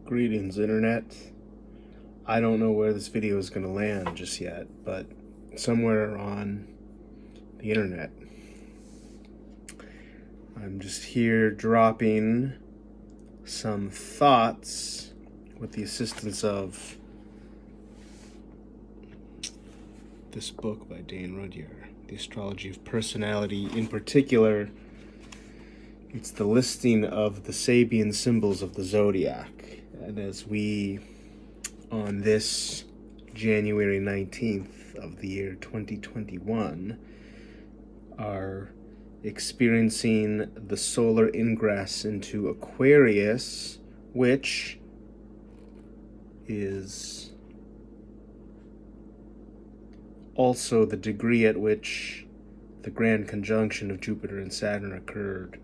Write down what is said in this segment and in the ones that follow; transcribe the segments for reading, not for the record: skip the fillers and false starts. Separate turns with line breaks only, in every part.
Greetings, Internet. I don't know where this video is going to land just yet, but somewhere on the Internet. I'm just here dropping some thoughts with the assistance of this book by Dane Rudhyar, The Astrology of Personality. In particular, it's the listing of the Sabian symbols of the zodiac. And as we, on this January 19th of the year 2021, are experiencing the solar ingress into Aquarius, which is also the degree at which the grand conjunction of Jupiter and Saturn occurred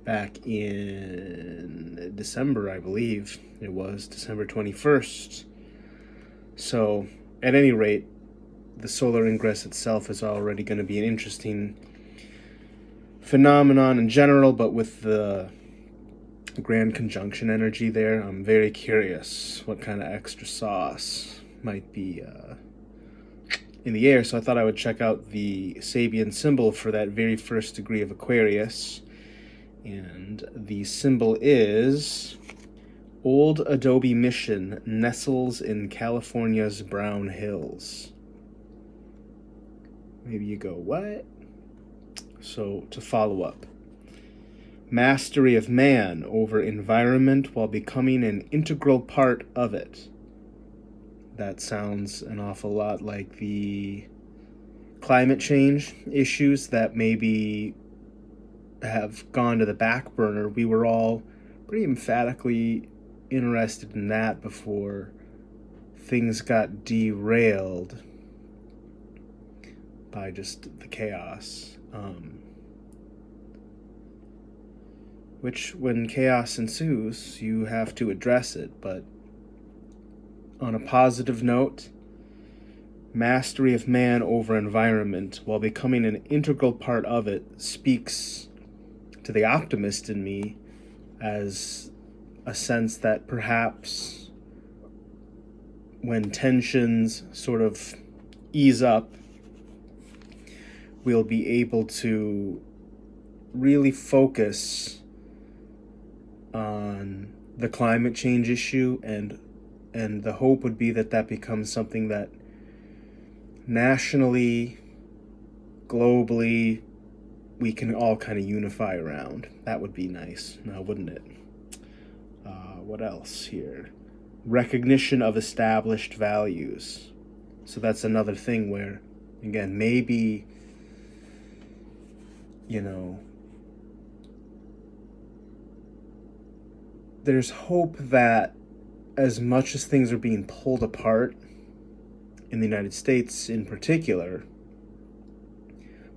back in December, I believe. It was December 21st. So, at any rate, the solar ingress itself is already going to be an interesting phenomenon in general, but with the grand conjunction energy there, I'm very curious what kind of extra sauce might be in the air. So I thought I would check out the Sabian symbol for that very first degree of Aquarius. And the symbol is Old Adobe Mission nestles in California's Brown Hills. Maybe you go, what? So to follow up, mastery of man over environment while becoming an integral part of it. That sounds an awful lot like the climate change issues that maybe have gone to the back burner. We were all pretty emphatically interested in that before things got derailed by just the chaos. Which, when chaos ensues, you have to address it. But on a positive note, mastery of man over environment while becoming an integral part of it speaks to the optimist in me as a sense that perhaps when tensions sort of ease up, we'll be able to really focus on the climate change issue, and the hope would be that that becomes something that nationally, globally, we can all kind of unify around. That would be nice, now wouldn't it? What else here? Recognition of established values. So that's another thing where, again, maybe, there's hope that as much as things are being pulled apart in the United States in particular,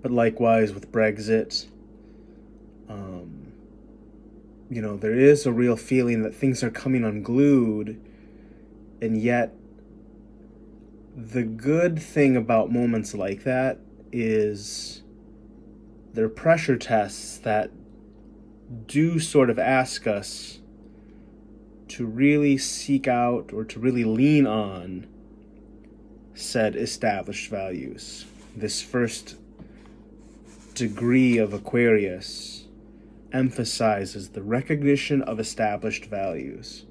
but likewise with Brexit, there is a real feeling that things are coming unglued, and yet the good thing about moments like that is they're pressure tests that do sort of ask us to really seek out or to really lean on said established values. This first degree of Aquarius emphasizes the recognition of established values.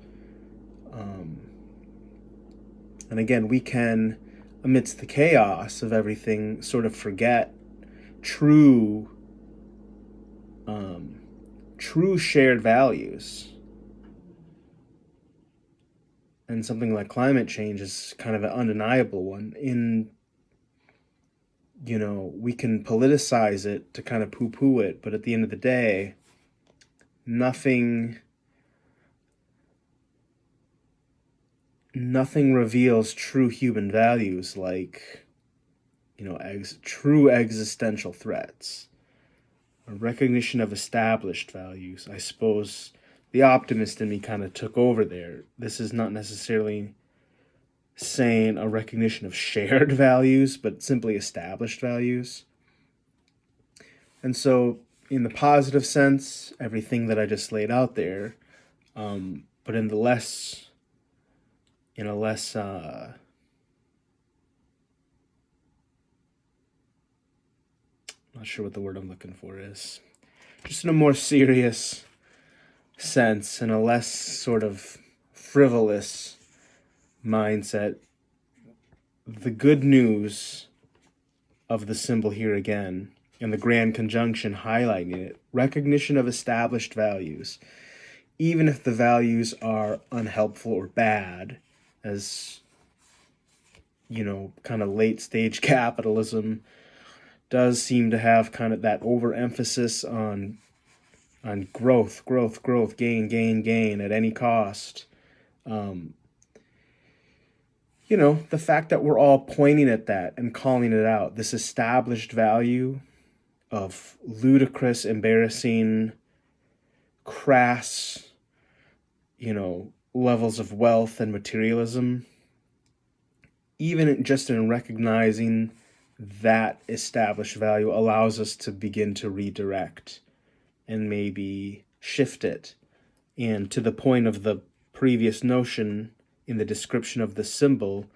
And again, we can, amidst the chaos of everything, sort of forget true shared values. And something like climate change is kind of an undeniable one. We can politicize it to kind of poo-poo it, but at the end of the day, nothing reveals true human values like, true existential threats. A recognition of established values. I suppose the optimist in me kind of took over there. This is not necessarily saying a recognition of shared values, but simply established values. And so, in the positive sense, everything that I just laid out there, but in a less not sure what the word I'm looking for is. Just in a more serious sense, in a less sort of frivolous mindset, the good news of the symbol here again, and the grand conjunction highlighting it, recognition of established values, even if the values are unhelpful or bad, as, kind of late stage capitalism does seem to have kind of that overemphasis on growth, gain at any cost. The fact that we're all pointing at that and calling it out, this established value of ludicrous, embarrassing, crass, levels of wealth and materialism, even just in recognizing that established value allows us to begin to redirect and maybe shift it. And to the point of the previous notion in the description of the symbol,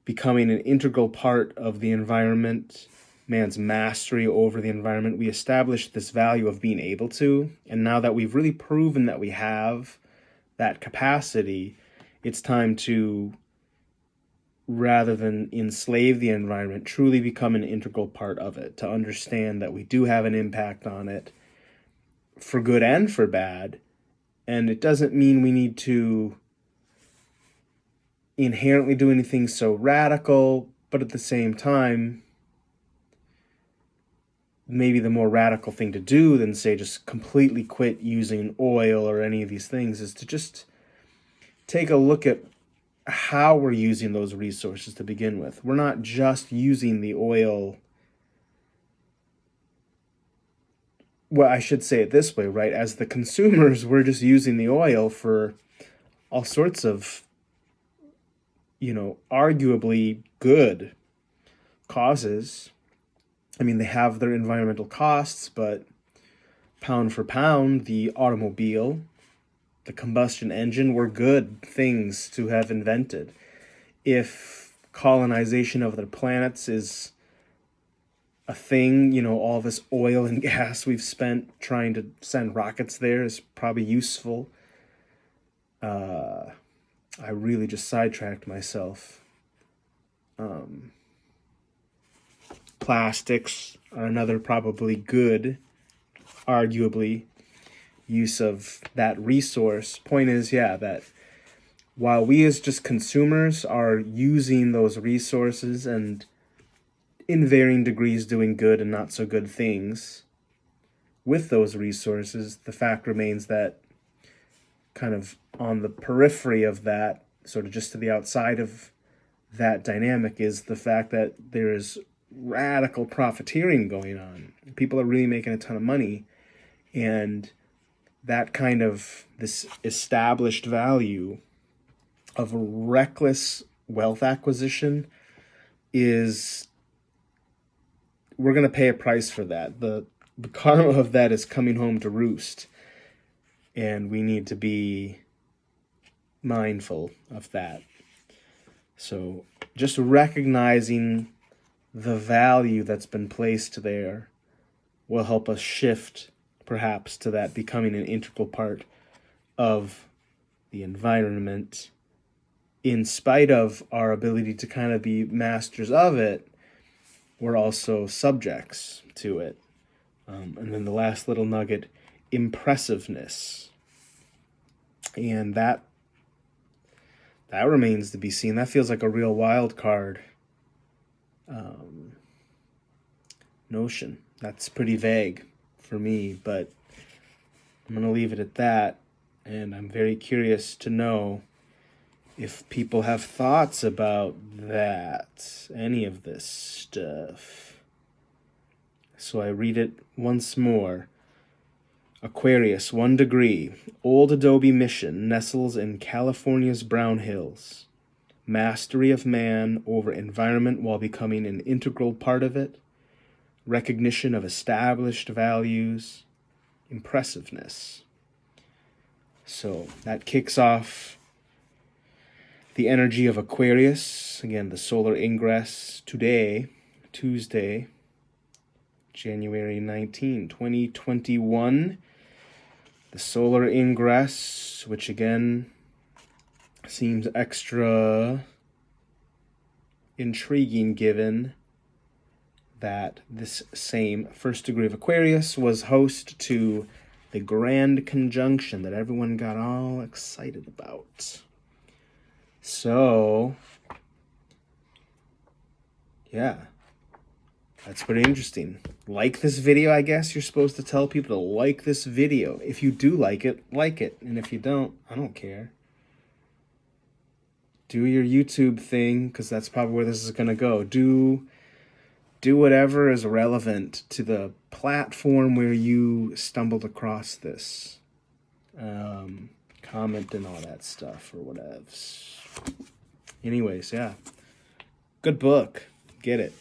becoming an integral part of the environment, man's mastery over the environment, we established this value of being able to. And now that we've really proven that we have that capacity, it's time to, rather than enslave the environment, truly become an integral part of it, to understand that we do have an impact on it for good and for bad. And it doesn't mean we need to inherently do anything so radical, but at the same time, maybe the more radical thing to do than, say, just completely quit using oil or any of these things is to just take a look at how we're using those resources to begin with. We're not just using the oil. Well, I should say it this way, right? As the consumers, we're just using the oil for all sorts of, arguably good causes. I mean, they have their environmental costs, but pound for pound, the automobile, the combustion engine were good things to have invented. If colonization of other planets is a thing, all this oil and gas we've spent trying to send rockets there is probably useful. I really just sidetracked myself. Plastics are another probably good, arguably, use of that resource. Point is, that while we as just consumers are using those resources and in varying degrees doing good and not so good things with those resources, the fact remains that kind of on the periphery of that, sort of just to the outside of that dynamic, is the fact that there is radical profiteering going on. People are really making a ton of money, and that kind of this established value of reckless wealth acquisition is, we're going to pay a price for that. The karma of that is coming home to roost, and we need to be mindful of that. So just recognizing the value that's been placed there will help us shift perhaps to that becoming an integral part of the environment, in spite of our ability to kind of be masters of it. We're also subjects to it. And then the last little nugget, impressiveness. And that remains to be seen. That feels like a real wild card notion. That's pretty vague for me, but I'm going to leave it at that. And I'm very curious to know if people have thoughts about that, any of this stuff. So I read it once more. Aquarius, 1 degree. Old adobe mission nestles in California's brown hills. Mastery of man over environment while becoming an integral part of it. Recognition of established values. Impressiveness. So that kicks off the energy of Aquarius. Again, the solar ingress today, Tuesday, January 19, 2021. The solar ingress, which again seems extra intriguing given that this same first degree of Aquarius was host to the grand conjunction that everyone got all excited about. So, yeah, that's pretty interesting. Like this video, I guess you're supposed to tell people to like this video. If you do like it, like it. And if you don't, I don't care. Do your YouTube thing, because that's probably where this is going to go. Do whatever is relevant to the platform where you stumbled across this. Comment and all that stuff or whatevs. Anyways, yeah. Good book. Get it.